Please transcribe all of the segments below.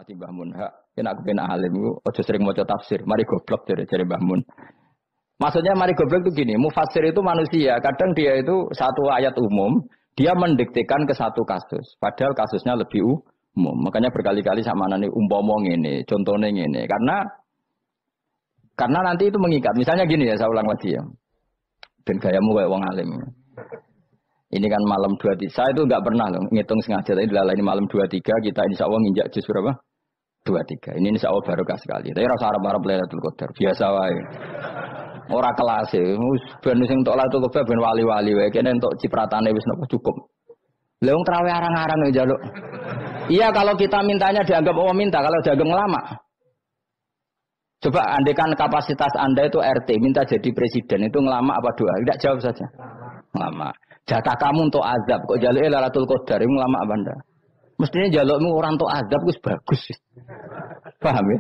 Ati Mbah Mun hak, yen aku ben alim iku aja sering maca tafsir, mari goblok jare Mbah Mun. Maksudnya mari goblok itu gini, mufassir itu manusia, kadang dia itu satu ayat umum, dia mendiktekan ke satu kasus, padahal kasusnya lebih umum. Makanya berkali-kali sama nani umpama ngene, contohnya ngene, karena nanti itu mengikat. Misalnya gini ya, saya ulang lagi ya. Ben gayamu kayak wong alim. Ini kan malam 23. Saya itu enggak pernah loh ngitung sengaja. Tapi ini malam 23 kita insya Allah nginjak juz berapa? 23. Ini insya Allah barokah sekali. Tapi rasa Arab-Arab Lailatul Qadar. Biasa wae. Ora kelas e. Ben sing entuk Lailatul Qadar ben wali-wali wae. Kene entuk cipratane wis napa cukup. Lah wong traweh arang-arang yo njaluk. Iya kalau kita mintanya dianggap Allah minta, kalau dianggap ngelama. Coba andekan kapasitas Anda itu RT, minta jadi presiden, itu ngelama apa doa? Tidak jawab saja. Ngelama. Jatah kamu untuk azab, kok jaluk Lailatul Qadar, itu ngelama apa Anda? Mestinya jalukmu orang untuk azab, itu bagus. Paham ya?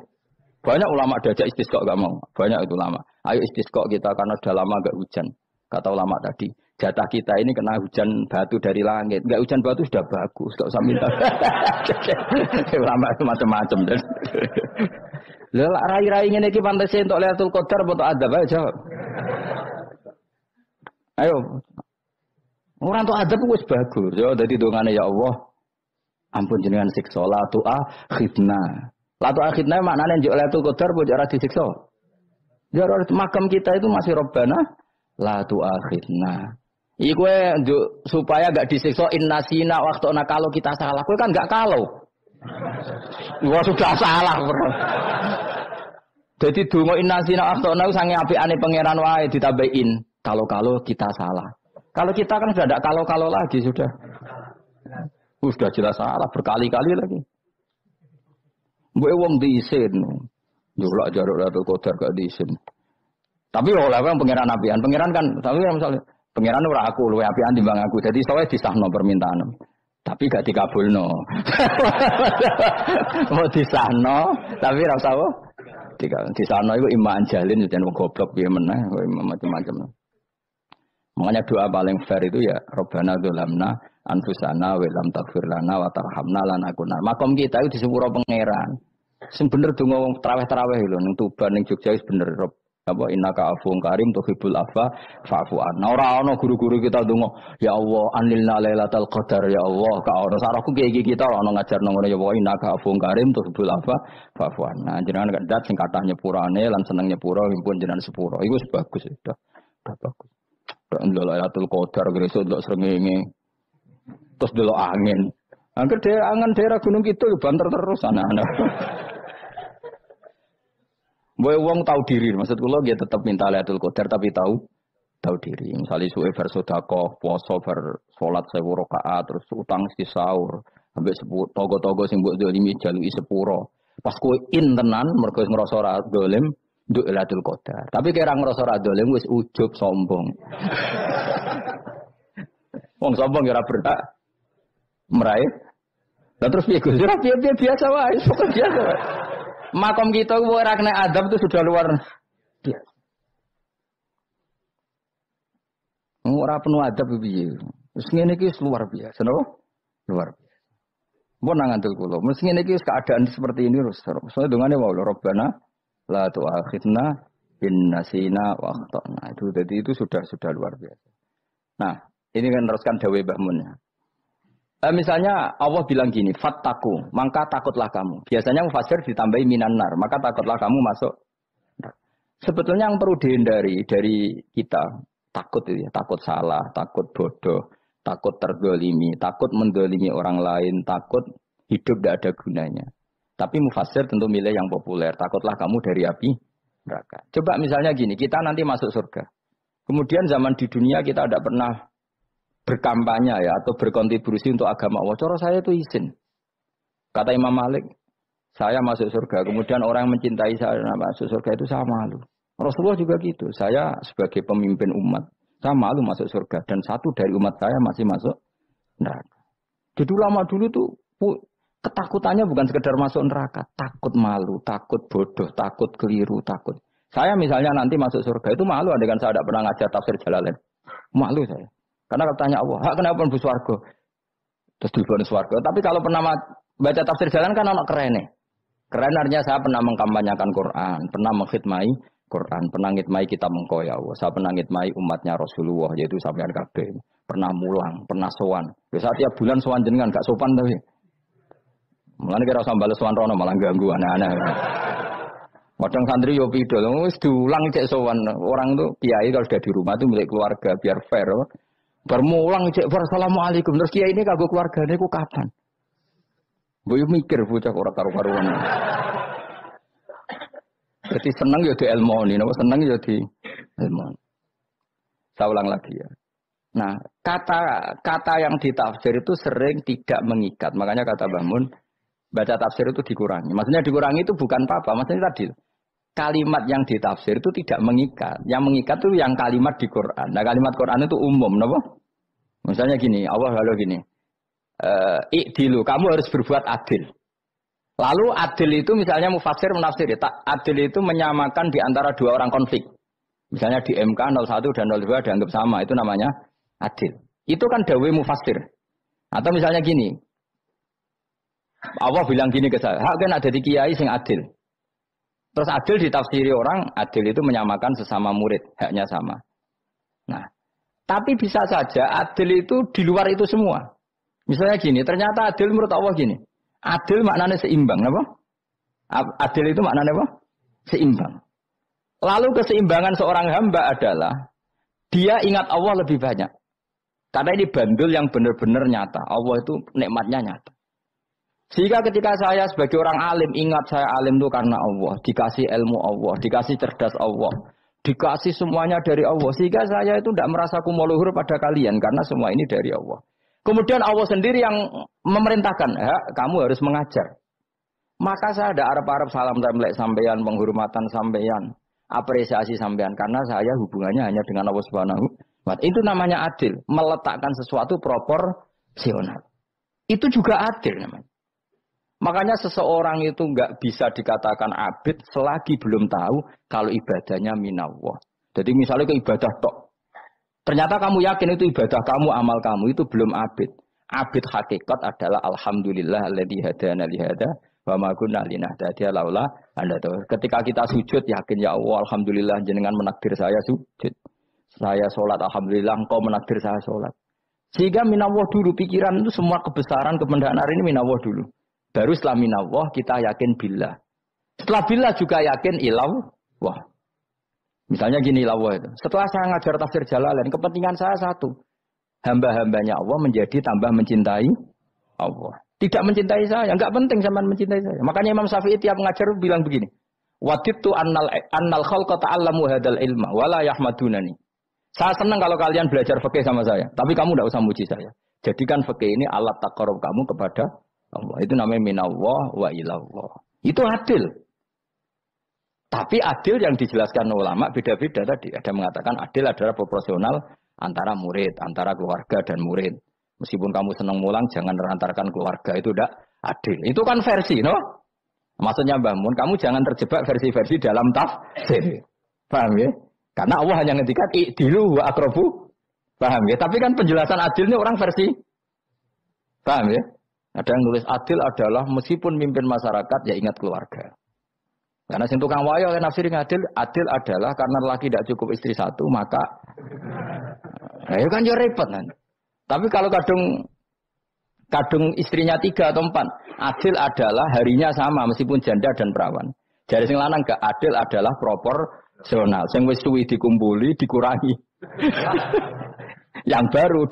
Banyak ulama diajak istisqa gak mau. Banyak itu ulama. Ayo istisqa kita karena sudah lama gak hujan. Kata ulama tadi, jatah kita ini kena hujan batu dari langit. Gak hujan batu sudah bagus, gak usah minta. Ulama itu macam-macam. Lah rai-rai ngene iki pantese entuk Lailatul Qadar apa entuk adab aja jawab. Ayo. Ora entuk adab wis bagus. Yo dadi dongane ya Allah. Ampun jenengan siksa la tu'akhidna. La tu'akhidna maknane njuk Lailatul Qadar apa ora disiksa. Ya makam kita itu masih Rabbana la tu'akhidna. Iku njuk supaya enggak disiksa innasina waqtuna kalau kita salah. Kowe kan enggak kalau. Wah sudah salah bro. Jadi donga innasina akhtona sange apikane pangeran wae ditambahin. Kalau kita salah. Kalau kita kan sudah tidak kalau lagi sudah. Sudah jelas salah berkali-kali lagi. Mbok wong diisin. Njolak jaruk Lailatul Qadar gak diisin. Tapi oleh wong pangeran apian. Pangeran kan tapi misalnya pangeran ora aku luwe apian timbang aku. Jadi soalnya disahno permintaan. Tapi gak dikabulno. Mau disahno, tapi ora usah disahno iku iman jalin jan wong goblok piye meneh, macam-macam. Makanya doa paling fair itu ya Rabbana dzalamna anfusana wa lam taghfir lana wa tarhamna lanakunna. Makom kita itu disepuro pangeran. Sing bener donga wong traweh-traweh lho ning Tuban ning Jogja wis bener apa innaka afuwun karim tuhibbul afwa fa'fu anna. Ora ana guru-guru kita ndonga ya Allah anilna lailatul qadar ya Allah ka ora saraku iki kita ana ngajarno ngono ya Allah innaka afuwun karim tuhibbul afwa fa'fu anna. Jenengan kandat sing kathah nyepurane lan seneng nyepuro impun jenengan sepuro. Iku bagus sudah. Bagus. Ndelok lailatul qadar gresuk ndelok srengenge. Terus ndelok angin. Angger angan daerah Gunung Kidul banter terus anak-anak. Boy wong tahu diri, maksud kula dia tetap minta Lailatul Qadar tapi tahu diri. Misalnya suwe bar sedekah, puasa bar salat 1000 rakaat, terus utang si sahur, ambek togo-togo sing mbok dolimi jaluki sepuro. Pas kowe tenan mergo ngrasa ora dolim, nduk Lailatul Qadar. Tapi kira ngrasa ora dolim wis ujub sombong. Wong sombong ora berhak meraih. Lah terus piye Gus? Ora piye biasa wae, pokoke biasa wae. Makom kita ora kena adab itu sudah luar biasa. Ora penuh adab piye. Wis ngene iki luar biasa, no? Luar biasa. Mbon nang ngandel kula. Mesti ngene iki keadaan seperti ini terus. Soale dongane wae Rabbana la tu'akhidna in nasina wa akhtana. Itu jadi itu sudah luar biasa. Nah, ini kan teruskan dawuh Mbah Mun. Misalnya Allah bilang gini, fattaku, maka takutlah kamu. Biasanya mufassir ditambahi minan nar, maka takutlah kamu masuk. Sebetulnya yang perlu dihindari dari kita, takut itu ya, takut salah, takut bodoh, takut terdolimi, takut mendolimi orang lain, takut hidup tidak ada gunanya. Tapi mufassir tentu milih yang populer, takutlah kamu dari api neraka. Coba misalnya gini, kita nanti masuk surga. Kemudian zaman di dunia kita tidak pernah berkampanye ya atau berkontribusi untuk agama Allah. Cara saya itu izin. Kata Imam Malik, saya masuk surga. Kemudian orang yang mencintai saya masuk surga itu saya malu. Rasulullah juga gitu. Saya sebagai pemimpin umat, saya malu masuk surga. Dan satu dari umat saya masih masuk neraka. Jadi ulama dulu tuh ketakutannya bukan sekedar masuk neraka. Takut malu, takut bodoh, takut keliru, takut. Saya misalnya nanti masuk surga itu malu. Andaikan saya tidak pernah ngajar tafsir Jalalain. Malu saya. Karena kalau tanya Allah, hak kenapa pun swarga? Terus dibon swarga. Tapi kalau pernah baca tafsir jalan kan anak keren nih. Keren artinya saya pernah mengkampanyakan Quran, pernah mengkhidmai Quran, pernah ngitmai kitab engkau ya Allah. Saya pernah ngitmai umatnya Rasulullah, yaitu sampean kabeh. Pernah mulang, pernah sowan. Biasa tiap bulan sowan jenengan gak sopan tapi. Mulane kira usah bales sowan rono malah ganggu aneh-aneh. Kadang santri yo pidol, wis diulang cek sowan. Orang tuh kiai kalau sudah di rumah tuh milik keluarga biar fair. Bermulang cek assalamualaikum. Terus kiai ini kagok keluargane ku kapan? Boyo mikir bocah ora karo-karuan. Jadi senang ya di ilmoni, napa senang ya di ilmoni. Saya ulang lagi ya. Nah, kata yang ditafsir itu sering tidak mengikat. Makanya kata Mbah Mun, baca tafsir itu dikurangi. Maksudnya dikurangi itu bukan apa-apa. Maksudnya tadi, kalimat yang ditafsir itu tidak mengikat. Yang mengikat itu yang kalimat di Quran. Nah, kalimat Quran itu umum, napa? Misalnya gini, Allah lalu gini. Ikdilu, kamu harus berbuat adil. Lalu adil itu misalnya mufassir menafsir, adil itu menyamakan di antara dua orang konflik. Misalnya di MK 01 dan 02 dianggap sama, itu namanya adil. Itu kan dawai mufassir. Atau misalnya gini, Allah bilang gini ke saya, hak kan ada di kiai sing adil. Terus adil ditafsiri orang, adil itu menyamakan sesama murid, haknya sama. Nah, tapi bisa saja adil itu di luar itu semua. Misalnya gini, ternyata adil menurut Allah gini. Adil maknanya seimbang, apa? Adil itu maknanya apa? Seimbang. Lalu keseimbangan seorang hamba adalah dia ingat Allah lebih banyak. Karena ini bandul yang benar-benar nyata. Allah itu nikmatnya nyata. Sehingga ketika saya sebagai orang alim ingat saya alim itu karena Allah, dikasih ilmu Allah, dikasih cerdas Allah, dikasih semuanya dari Allah. Sehingga saya itu tidak merasa kumuluhur pada kalian karena semua ini dari Allah. Kemudian Allah sendiri yang memerintahkan, kamu harus mengajar. Maka saya ada arep-arep salam templek sampeyan, penghormatan sampeyan, apresiasi sampeyan karena saya hubungannya hanya dengan Allah Subhanahu wa Ta'ala. Itu namanya adil, meletakkan sesuatu proporsional. Itu juga adil namanya. Makanya seseorang itu nggak bisa dikatakan abid selagi belum tahu kalau ibadahnya minallah. Jadi misalnya ke ibadah tok. Ternyata kamu yakin itu ibadah kamu, amal kamu itu belum abid. Abid hakikat adalah alhamdulillah alladzi hadana li hada wa ma kunna linahtadiya laula anda tahu. Ketika kita sujud yakin ya Allah alhamdulillah jenengan menakdir saya sujud. Saya salat alhamdulillah engkau menakdir saya salat. Sehingga minallah dulu pikiran itu semua kebesaran kebenaran ini minallah dulu. Baru setelah minallah kita yakin billah. Setelah billah juga yakin ilallah. Misalnya gini Allah itu. Setelah saya ngajar tafsir Jalalain, kepentingan saya satu. Hamba-hambanya Allah menjadi tambah mencintai Allah. Tidak mencintai saya. Enggak penting sama mencintai saya. Makanya Imam Syafi'i tiap ngajar bilang begini. Wadidtu annal khalqa ta'allamu hadal ilma. Wala yahmadunani. Saya senang kalau kalian belajar fikih sama saya. Tapi kamu tidak usah muji saya. Jadikan fikih ini alat taqarrub kamu kepada Allah. Itu namanya minallah wa ilallah. Itu adil. Tapi adil yang dijelaskan ulama beda-beda tadi. Ada mengatakan adil adalah proporsional antara murid, antara keluarga dan murid. Meskipun kamu senang mulang, jangan merantarkan keluarga. Itu tidak adil. Itu kan versi, no? Maksudnya Mbah Mun, kamu jangan terjebak versi-versi dalam tafsir. Paham ya? Karena Allah hanya ngendikan i'dilu wa aqrabu. Paham ya? Tapi kan penjelasan adil ini orang versi. Paham ya? Ada yang nulis adil adalah meskipun mimpin masyarakat, ya ingat keluarga. Karena sing tukang wayo nafsirin adil adalah karena laki tidak cukup istri satu maka itu kan ya repot kan. Tapi kalau kadung istrinya 3 atau 4, adil adalah harinya sama meskipun janda dan perawan. Jadi sing lanang gak adil adalah proporsional. Sing wis suwi dikumpuli dikurangi. Yang baru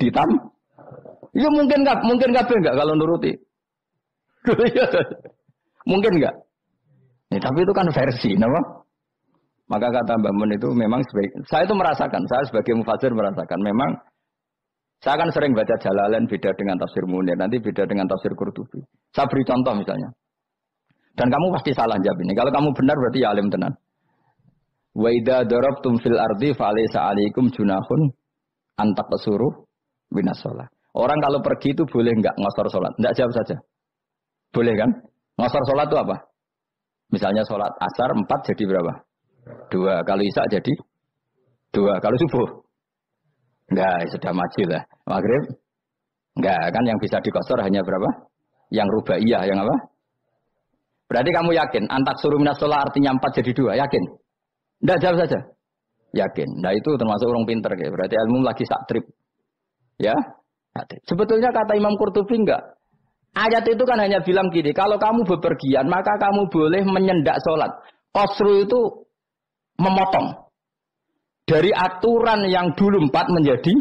ya mungkin enggak kalau nuruti. Mungkin enggak. Tapi itu kan versi, nama. Maka kata Mbak Mun itu memang saya itu merasakan, saya sebagai mufassir merasakan memang saya kan sering baca Jalalain beda dengan tafsir Munir, nanti beda dengan tafsir Qurtubi. Saya beri contoh misalnya. Dan kamu pasti salah jawab ini. Kalau kamu benar berarti ya alim tenan. Wa idza darabtum fil ardi falaysa 'alaikum junahun an taqsuru minas shalah. Orang kalau pergi itu boleh enggak ngosor salat? Enggak, jawab saja. Boleh kan? Ngosor salat itu apa? Misalnya sholat asar 4 jadi berapa? 2. Kalau isya jadi 2. Kalau subuh? Enggak, sudah maju lah. Maghrib? Enggak, kan yang bisa dikosor hanya berapa? Yang rubaiyah, yang apa? Berarti kamu yakin antak suruh minas sholat artinya 4 jadi 2, yakin? Tidak, jawab saja. Yakin. Nah itu termasuk orang pinter ya. Berarti ilmu lagi sak trip. Ya. Sebetulnya kata Imam Qurtubi enggak. Ayat itu kan hanya bilang gini, kalau kamu bepergian maka kamu boleh menyendak sholat. Qasru itu memotong. Dari aturan yang dulu 4 menjadi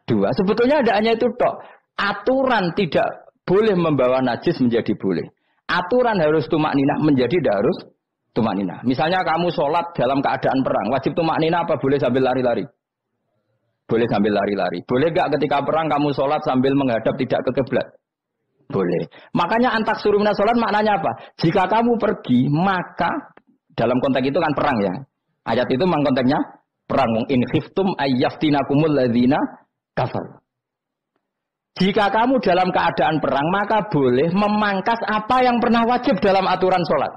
2. Sebetulnya tidak hanya itu tok. Aturan tidak boleh membawa najis menjadi boleh. Aturan harus tumak ninah menjadi tidak harus tumak ninah. Misalnya kamu sholat dalam keadaan perang, wajib tumak ninah apa boleh sambil lari-lari? Boleh sambil lari-lari. Boleh gak ketika perang kamu sholat sambil menghadap tidak ke kiblat? Boleh. Makanya antak suruh minas sholat maknanya apa? Jika kamu pergi, maka dalam konteks itu kan perang ya. Ayat itu memang konteksnya perang. In khiftum ayyaftinakumul ladzina kafar. Jika kamu dalam keadaan perang, maka boleh memangkas apa yang pernah wajib dalam aturan sholat.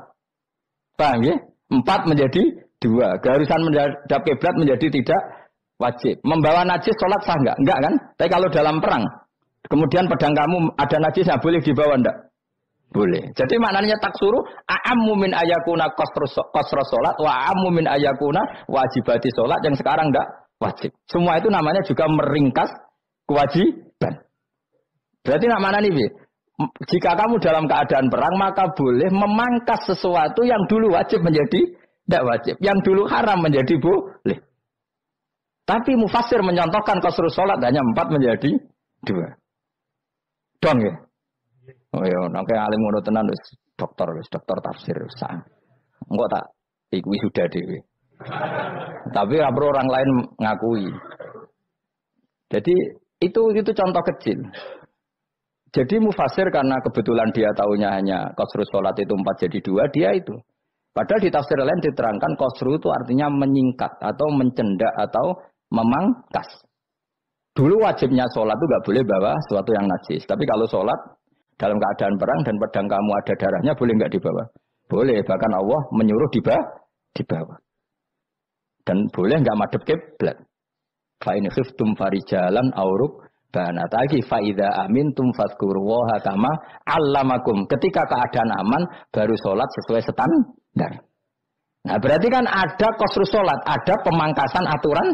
Paham ya? 4 menjadi 2. Keharusan menghadap kiblat menjadi tidak wajib. Membawa najis sholat sah enggak? Enggak kan? Tapi kalau dalam perang, kemudian pedang kamu ada najisnya, boleh dibawa enggak? Boleh. Jadi maknanya taksuru a'ammu min ayakuna qasra sholat wa a'ammu min ayakuna wajibati sholat yang sekarang enggak wajib. Semua itu namanya juga meringkas kewajiban. Berarti nak mana nih? Jika kamu dalam keadaan perang maka boleh memangkas sesuatu yang dulu wajib menjadi tidak wajib, yang dulu haram menjadi boleh. Tapi mufassir mencontohkan qasrus salat hanya 4 menjadi 2. Dong ya. Oh ya, nang alim ngono tenan wis dokter tafsir wis. Engko tak iki sudah dhewe. Tapi ora perlu orang lain ngakui. Jadi itu contoh kecil. Jadi mufassir karena kebetulan dia tahunya hanya qasrus salat itu 4 jadi 2, dia itu. Padahal di tafsir lain diterangkan qasru itu artinya menyingkat atau mencendak atau memangkas. Dulu wajibnya sholat itu nggak boleh bawa sesuatu yang najis. Tapi kalau sholat dalam keadaan perang dan pedang kamu ada darahnya, boleh nggak dibawa? Boleh. Bahkan Allah menyuruh dibawa. Dan boleh nggak madhep kiblat. Fa in khiftum farijalan auruk banataki fa idza amintum fadhkurullaha kama 'allamakum. Ketika keadaan aman baru sholat sesuai standar. Nah berarti kan ada qasrus sholat, ada pemangkasan aturan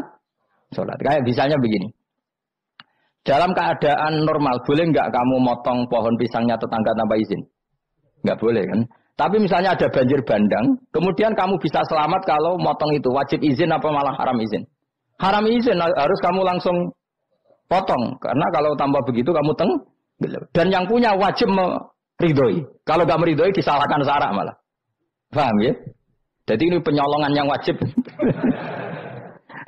sholat. Kayak misalnya begini. Dalam keadaan normal, boleh nggak kamu motong pohon pisangnya tetangga tanpa izin? Nggak boleh kan? Tapi misalnya ada banjir bandang, kemudian kamu bisa selamat kalau motong itu. Wajib izin apa malah haram izin? Haram izin, harus kamu langsung potong. Karena kalau tanpa begitu kamu dan yang punya wajib meridhoi. Kalau nggak meridhoi disalahkan syarak malah. Paham ya? Jadi ini penyolongan yang wajib.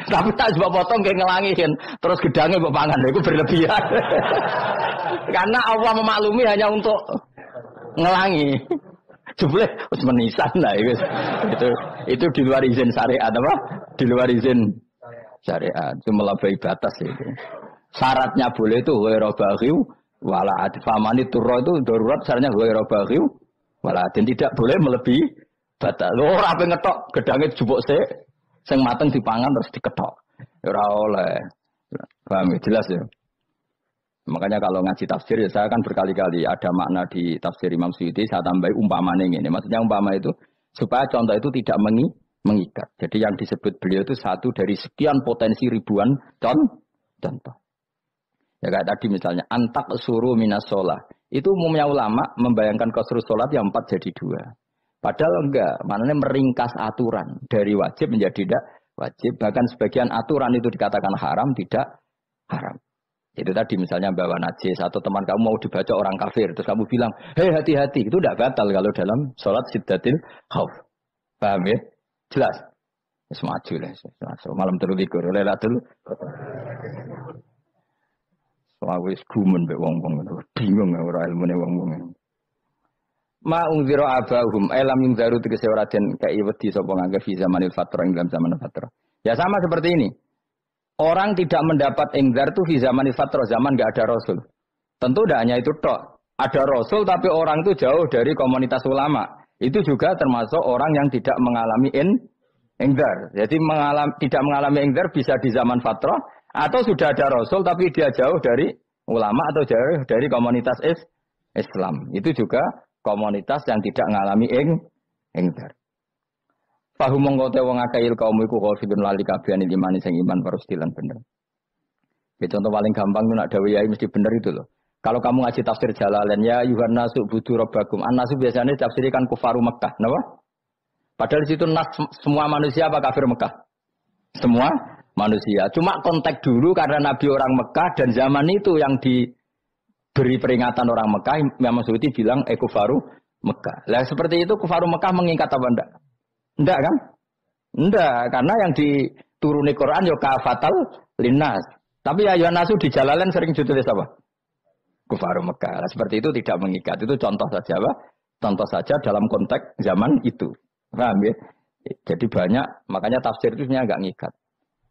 Tapi tak coba potong kayak ngelangiin, terus gedangnya mbok pangan, itu berlebihan. Karena Allah memaklumi hanya untuk ngelangi. Jebule wis menisan lah itu di luar izin syariat apa? Di luar izin syariat, itu melampaui batas itu. Syaratnya boleh itu ghairu baghiw wala adfamani turra itu darurat syaratnya ghairu baghiw wala dan tidak boleh melebihi batas. Ora ape ngetok gedangnya jupuk sik. Sing mateng dipangan terus diketok. Ora oleh. Paham ya? Jelas ya. Makanya kalau ngaji tafsir ya saya kan berkali-kali ada makna di tafsir Imam Suyuti saya tambahi umpamane ini. Maksudnya umpama itu supaya contoh itu tidak mengikat. Jadi yang disebut beliau itu satu dari sekian potensi ribuan contoh. Ya kayak tadi misalnya antak suruh minas sholah. Itu umumnya ulama membayangkan qasrus sholat yang 4 jadi 2. Padahal enggak, maknanya meringkas aturan dari wajib menjadi tidak wajib. Bahkan sebagian aturan itu dikatakan haram, tidak haram. Itu tadi misalnya bawa najis atau teman kamu mau dibaca orang kafir, terus kamu bilang, hei hati-hati, itu tidak batal kalau dalam sholat siddatil khauf. Paham ya? Jelas? Semaju lah. Malam terlikur, lelatul. Soalnya gumen be wong-wong itu, bingung orang ilmunya wong-wong. Ma ungziro abahum elam yungzaru tegese ora den kai wedi sapa ngangge fi zamanil fatrah ing dalam zaman fatrah. Ya sama seperti ini. Orang tidak mendapat ingzar itu fi zamanil fatrah, zaman enggak ada rasul. Tentu tidak hanya itu tok. Ada rasul tapi orang itu jauh dari komunitas ulama. Itu juga termasuk orang yang tidak mengalami ingzar. Jadi tidak mengalami ingzar bisa di zaman fatrah atau sudah ada rasul tapi dia jauh dari ulama atau jauh dari komunitas Islam. Itu juga komunitas yang tidak ngalami engdar. Fahum mongko te wong akeh il kaum iku khafidun lali kabehane iman sing iman parustilan bener. Ya, contoh paling gampang itu nak dawuh yai mesti bener itu loh. Kalau kamu ngaji tafsir Jalalain ya yuhan nasu budu rabbakum. An-nasu biasanya tafsirkan kufaru Mekah, napa? Padahal di situ nas semua manusia apa kafir Mekah? Semua manusia. Cuma konteks dulu karena Nabi orang Mekah dan zaman itu yang diberi peringatan orang Mekah, Imam Suyuti bilang kufaru Mekah. Lah seperti itu kufaru Mekah mengikat apa enggak? Enggak kan? Enggak, karena yang dituruni Quran ya kafatal linnas. Tapi ya nasu di Jalalain sering ditulis apa? Kufaru Mekah. Nah, seperti itu tidak mengikat. Itu contoh saja, Pak. Contoh saja dalam konteks zaman itu. Paham ya? Jadi banyak, makanya tafsir itu sebenarnya agak ngikat.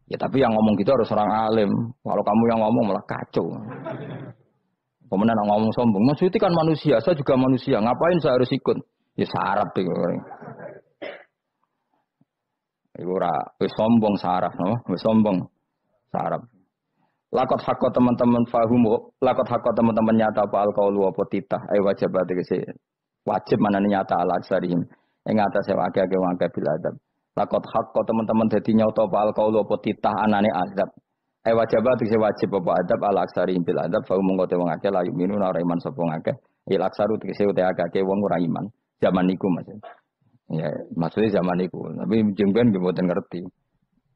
Ya tapi yang ngomong gitu harus orang alim. Kalau kamu yang ngomong malah kacau. Kemudian yang ngomong sombong. Maksudnya kan manusia, saya juga manusia. Ngapain saya harus ikut? Ya sarap itu. Itu sombong sarap, no? Sombong sarap. Lakot hakko teman-teman fahum, lakot hakko teman-teman nyata apa alqaulu apa titah, wajib berarti wajib mana nyata ala aksarihim, yang atas yang akeh bil adab. Lakot hakko teman-teman dadi nyata apa alqaulu apa titah anane azab, wajib berarti wajib apa adab ala aksarihim bil adab, fahum mongko te wong akeh layu minun ora iman sapa akeh, il aksaru tegese uta akeh wong ora iman, zaman niku maksud. Ya maksudnya zaman niku, tapi jengben nggih mboten ngerti.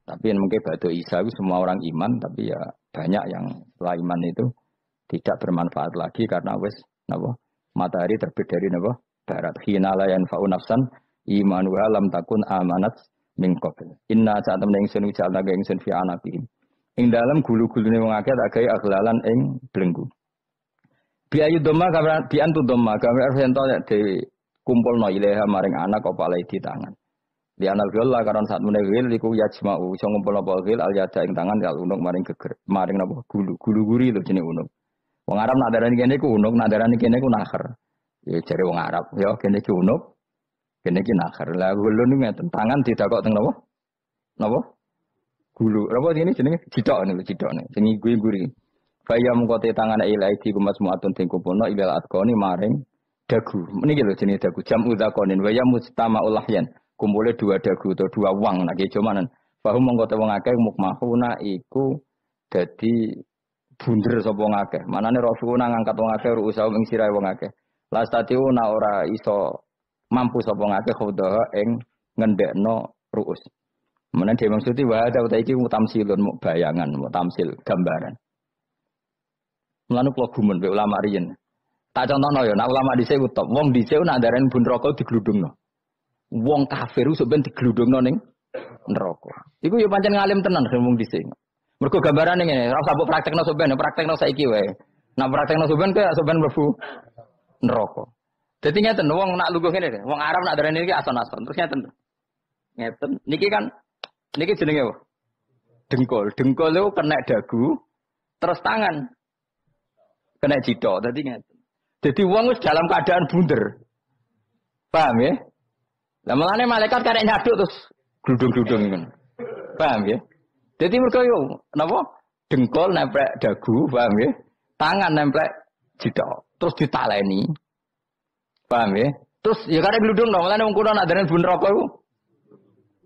Tapi mungkin batu Isa itu semua orang iman, tapi ya banyak yang setelah iman itu tidak bermanfaat lagi karena wes napa matahari terbit dari napa barat. Hina la yanfa'u nafsan imanuha lam takun amanat min qabl. Inna saat temen ingsun ucal naga ingsun fi anaqihim. Ing dalam gulu-gulune wong akeh tak gawe aghlalan ing belenggu. Bi ayu dhamma kabar bi antu dhamma kabar ento de kumpulno ilaha maring anak apa di tangan. Di anal gil lah karena saat menegil iku yajma'u iso ngumpul apa gil al yada ing tangan kal unuk maring geger maring napa gulu-guri lho jenenge unuk. Wong Arab nak darani kene iku unuk, nak darani kene iku nakher. Ya jare wong Arab, ya kene iki unuk, kene iki nakher. Lah gulu niku ngeten, tangan didakok teng napa? Napa? Gulu. Apa ini jenenge? Jidok niku, jidok niku. Sing guri. Faya mengkote tangan ilaiki kumas muatun ting kumpulno ilal atqoni maring dagu. Meniki lho jenenge dagu jam udzakonin wa ya mustama'ul lahyan. Kumpulnya dua dagu atau dua wang nak cumanan. Bahum mengkota wong akeh mukmahuna iku dadi bunder sapa wong akeh. Manane rafuna ngangkat wong akeh ruusa ing sirahe wong akeh. Lastatiuna ora iso mampu sapa wong akeh khodaha ing ngendekno ruus. Menan dhewe maksudi wa ada uta iki mutamsilun mu bayangan, mutamsil gambaran. Mulane kula gumun be ulama riyen. Tak contohno ya, nek ulama dhisik utop, wong dhisik nak ndarani bun neraka digludungno. Wong kafir iso ben digludungno ning neraka. Iku ya pancen ngalim tenan ngomong dhisik. Mergo gambarane ngene, ora usah mbok praktekno sampean, praktekno saiki wae. Nek praktekno sampean kaya sampean mlebu neraka. Dadi ngeten wong nak lungguh ngene, wong Arab nak darani iki ason-ason. Terus ngeten. Ngeten. Niki kan niki jenenge apa? Dengkul. Dengkul itu kena dagu, terus tangan kena jidok. Dadi ngeten. Dadi wong wis dalam keadaan bunder. Paham ya? Lah malane malaikat karek nyaduk terus gludung-gludung ngono. Paham ya? Dadi mergo yo napa? Dengkul nempel dagu, paham ya? Tangan nempel jidok, terus ditaleni. Paham ya? Terus ya karek gludung dong, malane wong kuno nak deren bun neraka iku.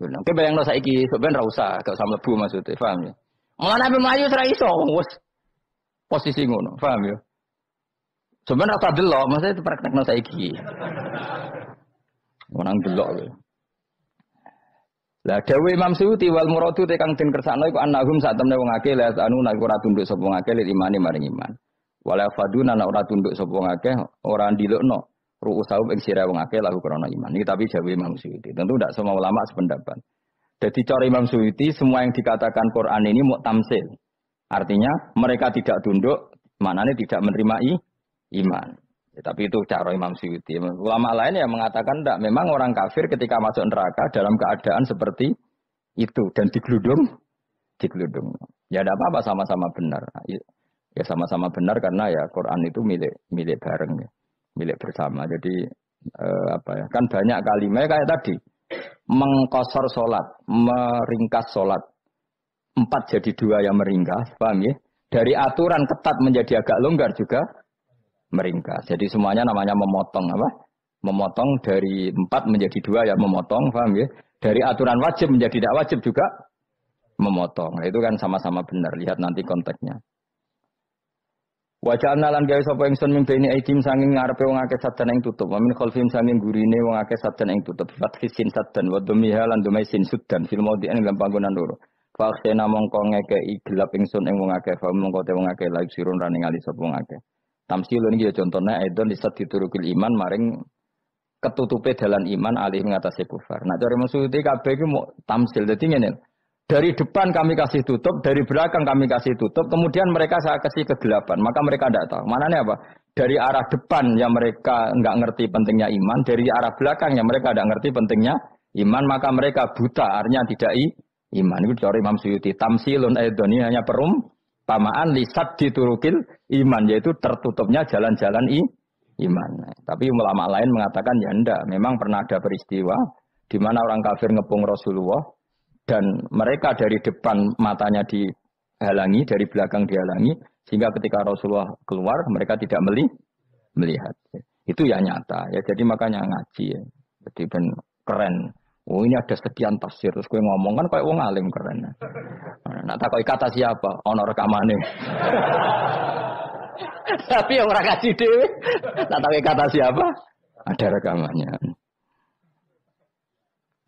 Nek bayangno saiki sok ben ra usah, gak usah mlebu maksude, paham ya? Malane ape mlayu ora iso, wis posisi ngono, paham ya? Sebenarnya rasa delok, maksudnya praktekno saiki. Menang delok lho. Lah dawuh Imam Suyuti wal muradu te kang den kersakno iku annahum sak temne wong akeh la anu nek ora tunduk sapa wong akeh lil imani maring iman. Wala faduna nek ora tunduk sapa wong akeh ora ndilukno ru'usahum ing sira wong akeh lahu krana iman. Iki tapi dawuh Imam Suyuti. Tentu tidak semua ulama sependapat. Jadi cara Imam Suyuti semua yang dikatakan Quran ini mu'tamsil. Artinya mereka tidak tunduk, maknanya tidak menerima iman. Ya, tapi itu cara Imam Suyuti. Ulama lain yang mengatakan tidak. Memang orang kafir ketika masuk neraka dalam keadaan seperti itu dan digeludung. Ya tidak apa-apa sama-sama benar. Ya sama-sama benar karena ya Quran itu milik bareng ya, milik bersama. Jadi apa ya? Kan banyak kalimat kayak tadi mengkosor sholat, meringkas sholat 4 jadi 2 yang meringkas, paham ya? Dari aturan ketat menjadi agak longgar juga meringkas. Jadi semuanya namanya memotong apa? Memotong dari 4 menjadi 2 ya memotong, paham ya? Dari aturan wajib menjadi tidak wajib juga memotong. Nah, itu kan sama-sama benar. Lihat nanti konteksnya. Wajah analan gawe sapa ingsun ming bene aidim sanging ngarepe wong akeh sadan ing tutup. Wa min khalfim sanging gurine wong akeh sadan ing tutup. Fathisin sadan wa dhumiha lan dhumai sin sudan fil maudhi ing dalam panggonan loro. Fa akhsena mongko ngekeki gelap ingsun ing wong akeh, fa mongko te wong akeh laik sirun rane ngali sapa wong akeh. Tamsilun iki ya contone aidon lisat diturukil iman maring ketutupe dalan iman alih ngatasi kufar. Nah cara maksudnya kabeh iki mau tamsil. Dadi ngene. Dari depan kami kasih tutup, dari belakang kami kasih tutup, kemudian mereka saya kasih kegelapan. Maka mereka tidak tahu. Mananya apa? Dari arah depan yang mereka nggak ngerti pentingnya iman, dari arah belakang yang mereka tidak ngerti pentingnya iman, maka mereka buta, artinya tidak iman. Itu dari Imam Suyuti. Tamsilun aidoni hanya perumpamaan lisat diturukil iman, yaitu tertutupnya jalan-jalan iman. Tapi ulama lain mengatakan ya enggak. Memang pernah ada peristiwa di mana orang kafir ngepung Rasulullah, dan mereka dari depan matanya dihalangi, dari belakang dihalangi, sehingga ketika Rasulullah keluar, mereka tidak melihat. Itu ya nyata. Ya, jadi makanya ngaji. Ya. Jadi ben keren. Oh ini ada sekian tafsir. Terus gue ngomong kan kayak wong alim keren. Nah takoi kata siapa? Ono rekamane. Tapi yang orang ngaji dhewe. Nah takoi kata siapa? Ada rekamannya.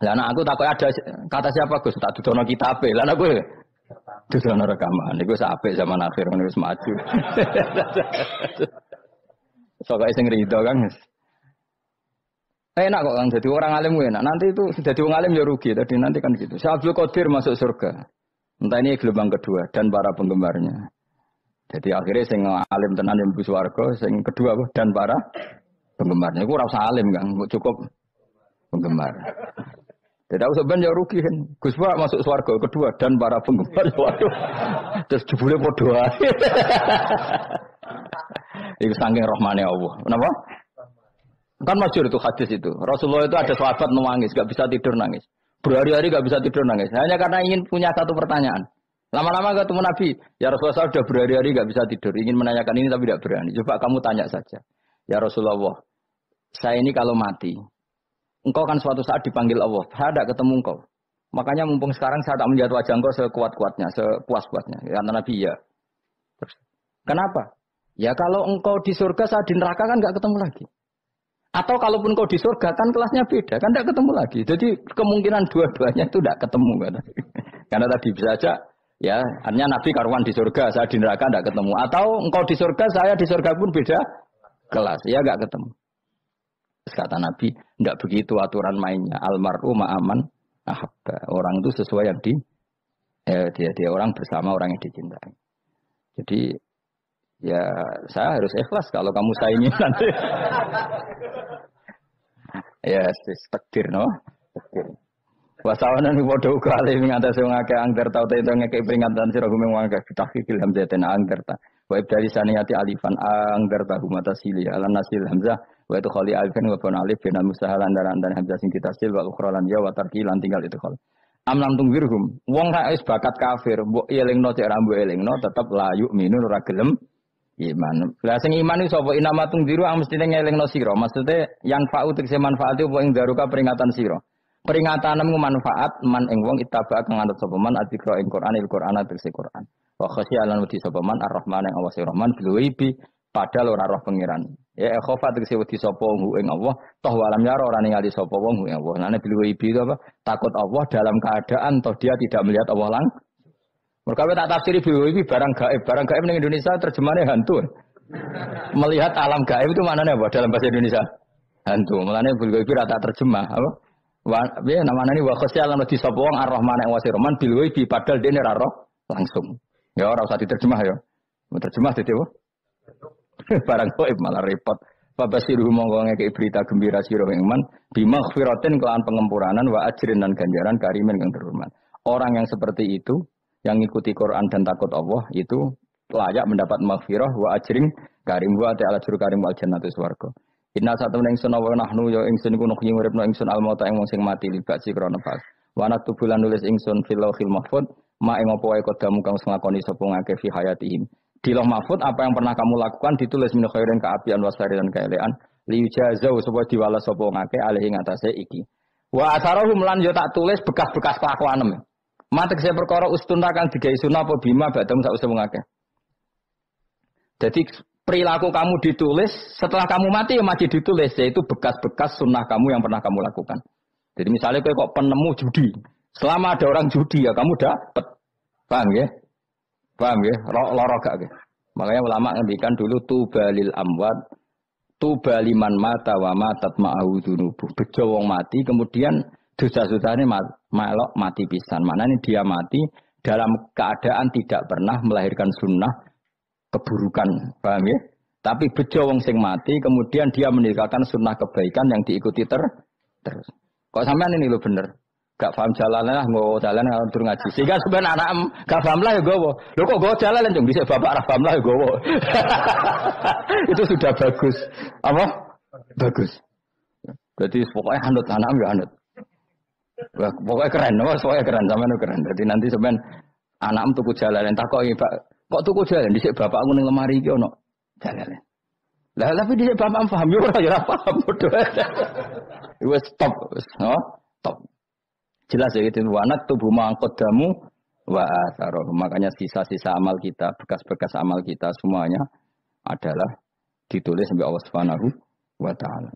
Lah anak aku takut ada kata siapa Gus tak dudono kitabe. Lah anak gue dudono rekaman. Iku sampai zaman akhir wis maju. Sok sing rido kan. Enak kok Kang jadi orang alim enak. Nanti itu jadi orang alim ya rugi. Tadi nanti kan gitu. Syekh Abdul Qadir masuk surga. Entah ini gelombang kedua dan para penggemarnya. Jadi akhirnya sing alim tenan yang mlebu swarga, sing kedua dan para penggemarnya. Iku ora usah alim Kang, cukup penggemar. Tidak usah ben ya rugi kan. Gus Pak masuk swarga kedua dan para penggemar. Waduh. Terus jebule padha ae. Iku saking rahmane Allah. Kenapa? Kan masyhur itu hadis itu. Rasulullah itu ada sahabat nangis, enggak bisa tidur nangis. Berhari-hari enggak bisa tidur nangis. Hanya karena ingin punya satu pertanyaan. Lama-lama ketemu Nabi, ya Rasulullah saya sudah berhari-hari enggak bisa tidur, ingin menanyakan ini tapi tidak berani. Coba kamu tanya saja. Ya Rasulullah, saya ini kalau mati, engkau kan suatu saat dipanggil Allah. Saya tidak ketemu engkau. Makanya mumpung sekarang saya tak melihat wajah engkau sekuat-kuatnya, sepuas-puasnya. Kata Nabi, ya. Terus, kenapa? Ya kalau engkau di surga, saya di neraka kan nggak ketemu lagi. Atau kalaupun engkau di surga, kan kelasnya beda. Kan tidak ketemu lagi. Jadi kemungkinan dua-duanya itu tidak ketemu. Kan? Karena tadi bisa saja, ya, artinya Nabi karuan di surga, saya di neraka tidak ketemu. Atau engkau di surga, saya di surga pun beda kelas. Ya nggak ketemu. Kata Nabi, tidak begitu aturan mainnya. Almar'u ma'aman ahabba. Orang itu sesuai yang dia orang bersama orang yang dicintai. Jadi ya saya harus ikhlas kalau kamu saingi nanti. Ya, takdir no. Takdir. Wasawanan padha uga ali ngatasi wong akeh angger tau te ngekek peringatan sira gumeng wong akeh tahqiqil hamzatin angger ta. Wa ibdali saniyati alifan angger ta humata sili ala nasil hamzah wa itu khali alifan wa bon alif bin musahalan dan hamzah sing ditasil wa ukhra lan ya wa tarki lan tinggal itu khol. Am lam tungwirhum wong ra wis bakat kafir mbok elingno cek ra mbok elingno tetep layu minun ora gelem iman. Lah sing iman iku sapa inamatung diru ang mestine ngelingno sira. Maksude yang fa'u tegese manfaat itu apa ing daruka peringatan sira. Peringatanmu manfaat man ing wong ittaba kang anut sapa man adzikra ing Qur'anil Qur'an tegese Qur'an. Wa khasyalan wedi sapa man ar-Rahman ing Allah Rahman bil ghaibi padahal ora roh pangeran. Ya khofa tegese wedi sapa wong ing Allah toh walam yara ora ningali sapa wong ing Allah. Nane bil ghaibi itu apa? Takut Allah dalam keadaan toh dia tidak melihat Allah langsung. Mereka tak tafsiri bil ghaibi barang gaib. Barang gaib ning Indonesia terjemahannya hantu. Melihat alam gaib itu maknanya apa dalam bahasa Indonesia? Hantu. Mulane bil ghaibi rata terjemah apa? Ya namanya ini wa khasyalan di sapa wong ar-Rahman ing wasi Rahman bil ghaibi padahal dene ra roh langsung. Ya ora usah diterjemah ya. Terjemah dadi apa? Barang gaib malah repot. Fabasiru monggo ngekeki berita gembira sira ing man bimaghfiratin kelawan pengempuranan wa ajrin dan ganjaran karimin kang terhormat. Orang yang seperti itu yang ngikuti Quran dan takut Allah itu layak mendapat maghfirah wa ajrin karim wa ta'ala juru karim wal jannatu swarga. Inna satu ingsun wa nahnu ya ingsun iku nuhyi uripno ingsun al mauta ing wong sing mati libak si krana pas. Wa natubulan nulis ingsun fil lauhil mahfuz ma ing apa wae kodamu kang nglakoni sapa ngake fi hayatihim. Di lauh mahfuz apa yang pernah kamu lakukan ditulis min khairin kaapian wasari dan keelean Liyujazau supaya diwales sapa ngake alih ing atase iki. Wa asarahum lan yo tak tulis bekas-bekas kelakuanem. Matek saya perkara ustun kang digawe sunah apa bima badam sak usah ngake. Jadi perilaku kamu ditulis, setelah kamu mati ya masih ditulis, yaitu bekas-bekas sunnah kamu yang pernah kamu lakukan. Jadi misalnya kok penemu judi, selama ada orang judi ya kamu dapat, paham ya? Paham ya? Loro gak ya? Makanya ulama ngendikan dulu tubalil amwat, tubaliman mata wa matat ma'ahu dunubuh. Bejo wong mati, kemudian dosa-dosanya melok mati pisan. Maknanya dia mati dalam keadaan tidak pernah melahirkan sunnah keburukan, paham ya? Tapi bejo wong sing mati, kemudian dia meninggalkan sunnah kebaikan yang diikuti terus. Kok sampean ini lo bener? Gak paham jalan lah, nggak jalan kalau turun ngaji. Sehingga sebenarnya anak gak paham lah ya gowo. Lo kok gue jalan dong? Bisa bapak arah paham lah ya gowo. Itu sudah bagus. Apa? Bagus. Jadi pokoknya hanut anak ya hanut. Pokoknya keren, pokoknya keren, sampean keren. Jadi nanti sebenarnya anak tuku jalan, entah kok tuku jalan, dhisik bapak aku ning lemari iki ono jalan. Lah tapi dhisik bapak paham yo ora paham bodoh. Wes stop, stop. Jelas ya itu wanat tubuh mangkodamu wa atharoh. Makanya sisa-sisa amal kita, bekas-bekas amal kita semuanya adalah ditulis sampai Allah Subhanahu wa taala.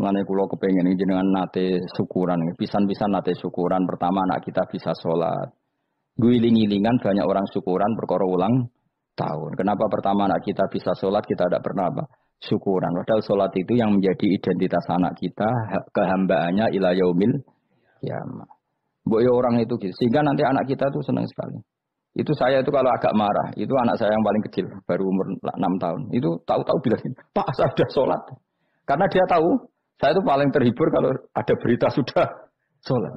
Mulane kula kepengin jenengan nate syukuran, pisan-pisan nate syukuran. Pertama anak kita bisa sholat. Guling-gilingan banyak orang syukuran perkara ulang tahun. Kenapa pertama anak kita bisa sholat, kita tidak pernah apa? Syukuran. Padahal sholat itu yang menjadi identitas anak kita, kehambaannya ila yaumil qiyamah. Mbok ya orang itu gitu. Sehingga nanti anak kita tuh senang sekali. Itu saya itu kalau agak marah, itu anak saya yang paling kecil, baru umur 6 tahun. Itu tahu-tahu bilang, "Pak, saya sudah sholat." Karena dia tahu, saya itu paling terhibur kalau ada berita sudah sholat.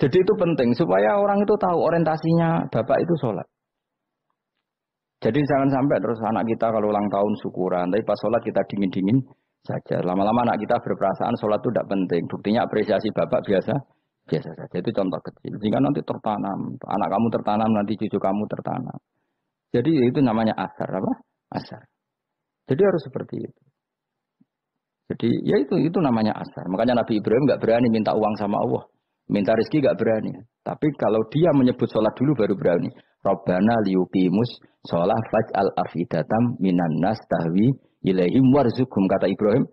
Jadi itu penting supaya orang itu tahu orientasinya bapak itu sholat. Jadi jangan sampai terus anak kita kalau ulang tahun syukuran, tapi pas sholat kita dingin-dingin saja. Lama-lama anak kita berperasaan sholat itu tidak penting. Buktinya apresiasi bapak biasa saja. Itu contoh kecil. Sehingga nanti tertanam, anak kamu tertanam, nanti cucu kamu tertanam. Jadi itu namanya asar, apa? Asar. Jadi harus seperti itu. Jadi ya itu namanya asar. Makanya Nabi Ibrahim nggak berani minta uang sama Allah. Minta rezeki gak berani. Tapi kalau dia menyebut sholat dulu baru berani. Rabbana liyuqimus sholat faj'al afidatam minan nas tahwi ilaihim warzuqhum, kata Ibrahim.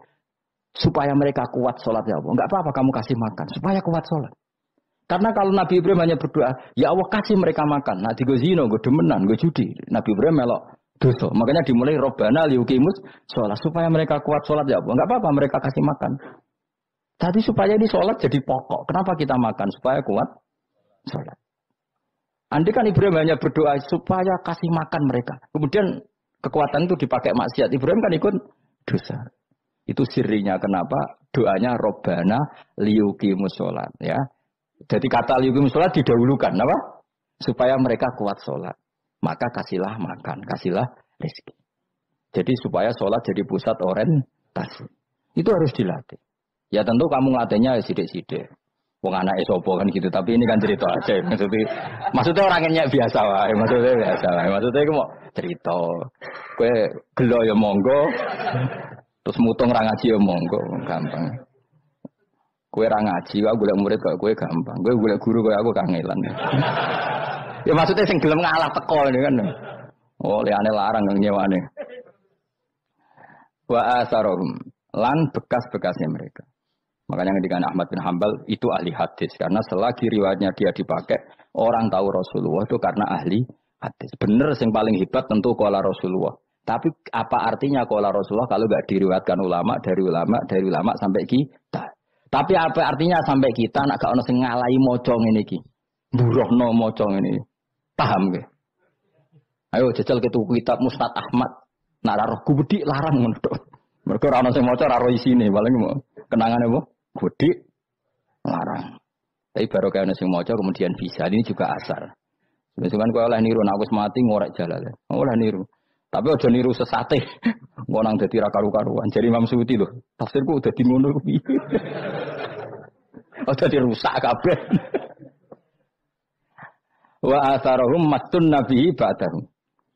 Supaya mereka kuat sholat ya Allah. Enggak apa-apa kamu kasih makan. Supaya kuat sholat. Karena kalau Nabi Ibrahim hanya berdoa, ya Allah kasih mereka makan. Nah di zina, gue demenan, gue judi. Nabi Ibrahim melok dosa. Makanya dimulai Rabbana liyuqimus sholat. Supaya mereka kuat sholat ya Allah. Enggak apa-apa mereka kasih makan. Tadi supaya ini sholat jadi pokok. Kenapa kita makan? Supaya kuat sholat. Andai kan Ibrahim hanya berdoa supaya kasih makan mereka. Kemudian kekuatan itu dipakai maksiat. Ibrahim kan ikut dosa. Itu sirinya kenapa doanya Robbana liyuqimus sholat. Ya. Jadi kata liyuqimus sholat didahulukan. Apa? Supaya mereka kuat sholat. Maka kasihlah makan. Kasihlah rezeki. Jadi supaya sholat jadi pusat orientasi. Itu harus dilatih. Ya tentu kamu ngelatihnya ya sidik-sidik. Wong anake sapa kan gitu, tapi ini kan cerita aja. Maksudnya orangnya biasa wae, maksudnya biasa wae. Maksudnya iku mau cerita. Kowe gelo ya monggo. Terus mutung ra ngaji ya monggo, gampang. Kowe ra ngaji, wae golek murid kok kowe gampang. Kowe golek guru kowe aku kangelan. Ya maksudnya sing gelem ngalah teko kan. Oh, liane larang nang nyewane. Wa asarum lan bekas-bekasnya mereka. Makanya ketika Ahmad bin Hambal itu ahli hadis. Karena selagi riwayatnya dia dipakai, orang tahu Rasulullah itu karena ahli hadis. Benar yang paling hebat tentu qala Rasulullah. Tapi apa artinya qala Rasulullah kalau nggak diriwayatkan ulama dari ulama sampai kita. Tapi apa artinya sampai kita nak gak ono sing ngalahi maca ngene iki. Burohno maca ngene. Paham nggih? Ayo jajal ke tuku kitab Musnad Ahmad. Nak ora roh gubedi larang ngono tok. Mergo ora ono sing maca ora roh isine, paling mau kenangane apa? Gede larang. Tapi baru kayak nasi mojo kemudian bisa. Ini juga asar. Sebenarnya kau oleh niru, aku mati ngorek jalan. Oleh niru. Tapi aja niru sesate. Ngonang dadi ra karu-karuan. Jadi Imam Suyuti loh. Tafsirku udah ngono kuwi. Udah dirusak kabeh. Wa atharahum matun nabi ba'dahum.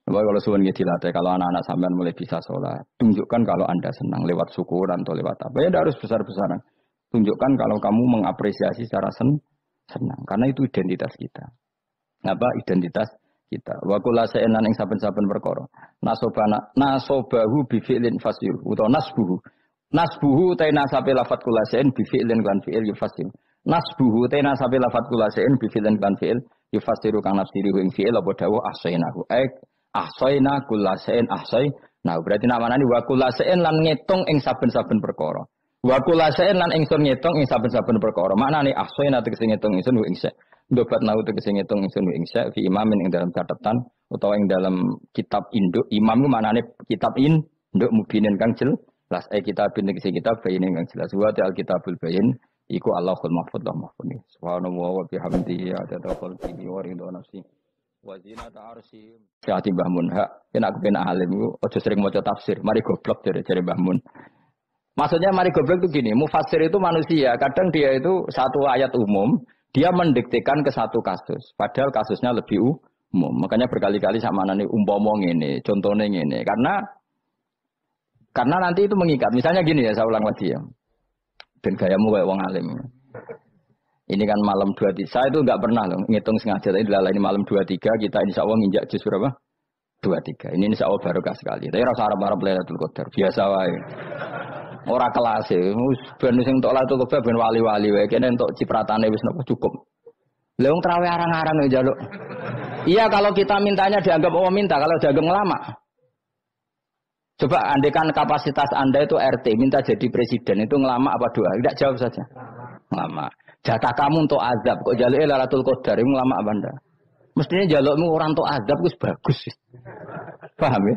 Kalau suwun nggih dilatih, kalau anak-anak sampean mulai bisa sholat, tunjukkan kalau Anda senang lewat syukuran atau lewat apa. Ya tidak harus besar-besaran. Tunjukkan kalau kamu mengapresiasi secara senang, karena itu identitas kita. Apa identitas kita? Wa kula sa'enan ing saben-saben perkara. Nasobahu bi fi'lin fasil utawa nasbuhu. Nasbuhu ta nasabe lafat kula sa'en bi fi'lin lan fi'il yufasil. Nasbuhu ta nasabe lafat kula sa'en bi fi'lin lan fi'il yufasiru kang nafsiri ing fi'il apa dawuh ahsainahu. Ahsaina kullasein ahsai. Nah, berarti namanya wa kullasein lan ngitung ing saben-saben perkara. Wa kullasein lan ingsun ngitung ing saben-saben perkara. Maknane ahsaina tegese ngitung ingsun ing sa. Ndobat nau tegese ngitung ingsun ing sa fi imamin ing dalam catatan utawa ing dalam kitab induk. Imam ku maknane kitab induk mubinin kang jelas. Kitabin tegese kitab bayin kang jelas. Wa al kitabul bayin iku Allahul mahfuz lah mahfuz. Subhanallah wa bihamdihi adada khalqihi wa ridha nafsi. Wazina ta'arsi Syahati Mbah Mun hak kena aku kena alim itu ojo sering maca tafsir mari goblok dari Mbah Mun. Maksudnya mari goblok itu gini, mufassir itu manusia, kadang dia itu satu ayat umum dia mendiktekan ke satu kasus padahal kasusnya lebih umum. Makanya berkali-kali sama nani umpama ngene contohnya ngene karena nanti itu mengikat. Misalnya gini ya, saya ulang lagi ya ben gayamu kayak wong alim. Ini kan malam 23, saya itu enggak pernah loh ngitung sengaja, tapi ini malam 23 kita insya Allah nginjak juz berapa? 23. Ini insya Allah barokah sekali. Tapi rasa Arab-Arab Lailatul Qadar biasa wae. Ora kelas e, ben sing entuk Lailatul Qadar ben wali-wali wae, kene entuk cipratane wis napa cukup. Lah wong traweh arang-arang ya njaluk. Iya kalau kita mintanya dianggap Allah minta, kalau dianggap ngelama. Coba andekan kapasitas Anda itu RT, minta jadi presiden, itu ngelama apa doa? Tidak, jawab saja. Ngelama. Jatah kamu untuk azab, kok jaluknya Lailatul Qadar, itu ngelama apa Anda? Mestinya jalukmu orang untuk azab, itu bagus. Paham ya?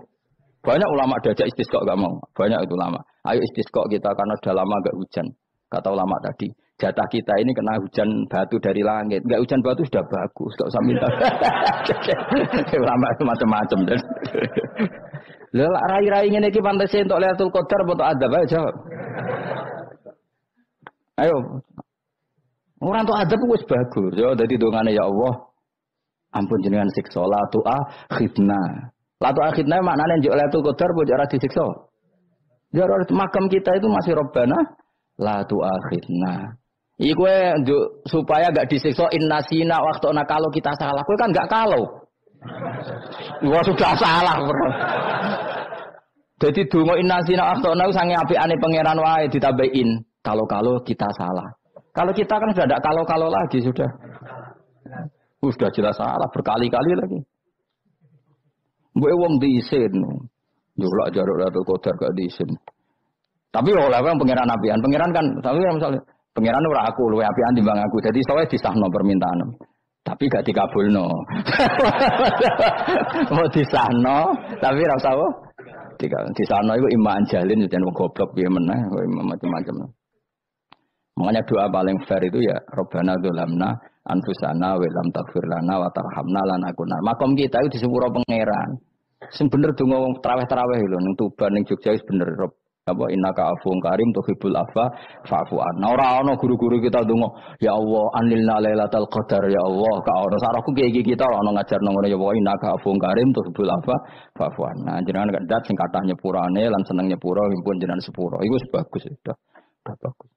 Banyak ulama diajak istisqa gak mau. Banyak itu ulama. Ayo istisqa kita karena sudah lama gak hujan. Kata ulama tadi, jatah kita ini kena hujan batu dari langit. Gak hujan batu sudah bagus, gak usah minta. Ulama itu macam-macam. Lah rai-rai ngene iki pantese entuk Lailatul Qadar apa entuk azab? Ayo jawab. Ayo. Ora entuk azab wis bagus. Ya dadi dongane ya Allah. Ampun jenengan siksa la tu'akhidna. La tu'akhidna maknane njuk Lailatul Qadar apa ora disiksa? Ya makam kita itu masih Rabbana la tu'akhidna. Iku supaya enggak disiksa innasina waqtuna kalau kita salah. Kowe kan enggak kalau. Wah sudah salah bro. Jadi donga innasina akhtana sange apikane pangeran wae ditambahin. Kalau kita salah. Kalau kita kan sudah tidak kalau lagi sudah. Sudah jelas salah berkali-kali lagi. Mbok wong diisin. Njulak jaruk Lailatul Qadar gak diisin. Tapi oleh pangeran apian. Pangeran kan tapi misalnya pangeran ora aku luwe apian timbang aku. Jadi soalnya disahno permintaan. Tapi gak dikabulno. Mau disahno, tapi ra usah apa? Disahno iku iman jalin jan wong goblok piye meneh, macam-macam. Makanya doa paling fair itu ya Rabbana dzalamna anfusana wa lam taghfir lana wa tarhamna lanakunna. Makom kita itu disepuro pangeran. Sing bener donga wong traweh-traweh lho ning Tuban ning Jogja wis bener apa innaka afuwun karim tuhibbul afwa fa'fu anna. Ora ana guru-guru kita ndonga ya Allah anilna lailatul qadar ya Allah ka ora sarahku iki kita ora ana ngajarno ngono ya Allah innaka afuwun karim tuhibbul afwa fa'fu anna. Jenengan kandat sing kathah nyepurane lan seneng nyepuro pun jenengan sepuro. Iku bagus sudah. Udah bagus.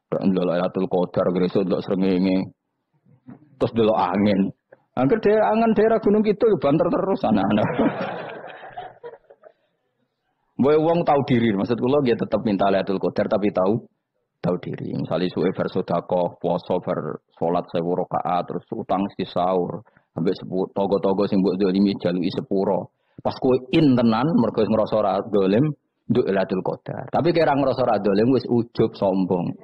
Ndelok lailatul qadar gresik ndelok srengenge. Terus ndelok angin. Angger angen daerah Gunung Kidul banter terus anak-anak. Boy wong tahu diri, maksud kula dia tetap minta Lailatul Qadar tapi tahu diri. Misalnya suwe bar sedekah, puasa bar salat 1000 rakaat, terus utang si sahur, ambek togo-togo sing mbok dolimi jaluki sepuro. Pas kowe tenan mergo ngrasa ora dolim, nduk Lailatul Qadar. Tapi kira ngrasa ora dolim wis ujub sombong.